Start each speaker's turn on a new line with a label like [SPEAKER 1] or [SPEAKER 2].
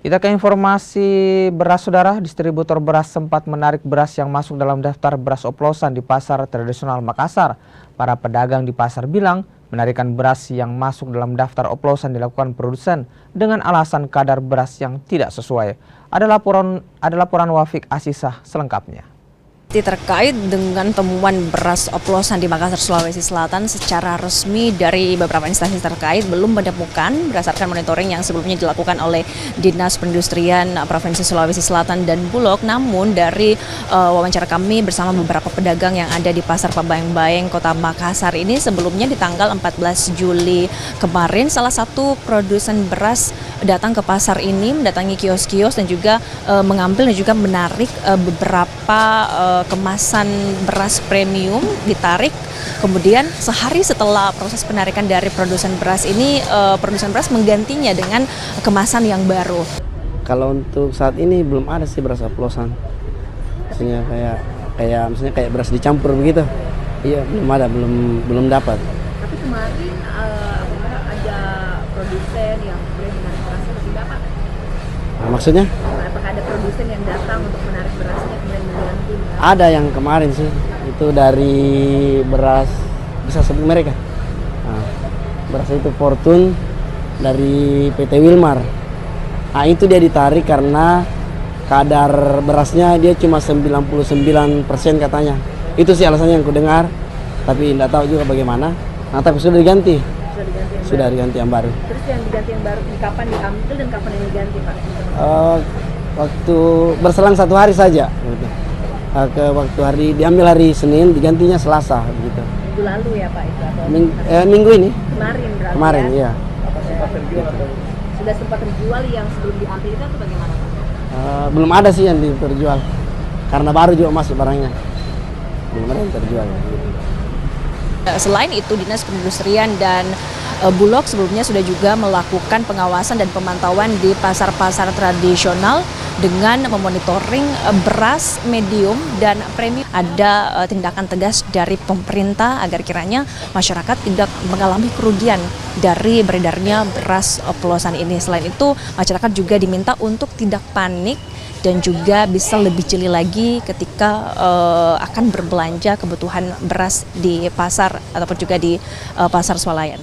[SPEAKER 1] Kita ke informasi beras, saudara. Distributor beras sempat menarik beras yang masuk dalam daftar beras oplosan di pasar tradisional Makassar. Para pedagang di pasar bilang menarikan beras yang masuk dalam daftar oplosan dilakukan produsen dengan alasan kadar beras yang tidak sesuai. Ada laporan Wafik Asisah selengkapnya.
[SPEAKER 2] Terkait dengan temuan beras oplosan di Makassar, Sulawesi Selatan, secara resmi dari beberapa instansi terkait belum menemukan berdasarkan monitoring yang sebelumnya dilakukan oleh Dinas Perindustrian Provinsi Sulawesi Selatan dan Bulog. Namun dari wawancara kami bersama beberapa pedagang yang ada di Pasar Pabayeng-Bayeng, Kota Makassar ini, sebelumnya di tanggal 14 Juli kemarin salah satu produsen beras datang ke pasar ini, mendatangi kios-kios dan juga mengambil dan juga menarik beberapa kemasan beras premium, ditarik. Kemudian sehari setelah proses penarikan dari produsen beras ini, produsen beras menggantinya dengan kemasan yang baru.
[SPEAKER 3] Kalau untuk saat ini belum ada sih beras oplosan. Maksudnya misalnya kayak beras dicampur begitu. Iya, belum dapat.
[SPEAKER 2] Tapi kemarin ada produsen yang menarik berasnya tidak, Pak?
[SPEAKER 3] Maksudnya?
[SPEAKER 2] Apakah ada produsen yang datang untuk menarik berasnya kemudian mengganti?
[SPEAKER 3] Ada yang kemarin sih, itu dari beras, bisa sebut mereka. Nah, beras itu Fortune dari PT Wilmar. Nah, itu dia ditarik karena kadar berasnya dia cuma 99% katanya. Itu sih alasannya yang ku dengar, tapi tidak tahu juga bagaimana. Nah, tapi sudah diganti. Sudah diganti yang baru.
[SPEAKER 2] Terus yang diganti yang baru, kapan diambil dan kapan yang diganti, Pak?
[SPEAKER 3] Waktu berselang 1 hari saja. Gitu. Waktu hari diambil hari Senin, digantinya Selasa, begitu.
[SPEAKER 2] Minggu lalu ya, Pak, itu atau
[SPEAKER 3] minggu ini?
[SPEAKER 2] Kemarin berarti.
[SPEAKER 3] Kemarin,
[SPEAKER 2] ya?
[SPEAKER 3] Iya.
[SPEAKER 2] Sudah sempat terjual yang sebelum diambil itu atau bagaimana, Pak?
[SPEAKER 3] Belum ada sih yang terjual, karena baru juga masuk barangnya. Belum ada yang terjual.
[SPEAKER 2] Selain itu, Dinas Perindustrian dan Bulog sebelumnya sudah juga melakukan pengawasan dan pemantauan di pasar-pasar tradisional dengan memonitoring beras medium dan premium. Ada tindakan tegas dari pemerintah agar kiranya masyarakat tidak mengalami kerugian dari beredarnya beras oplosan ini. Selain itu, masyarakat juga diminta untuk tidak panik dan juga bisa lebih jeli lagi ketika akan berbelanja kebutuhan beras di pasar ataupun juga di pasar swalayan.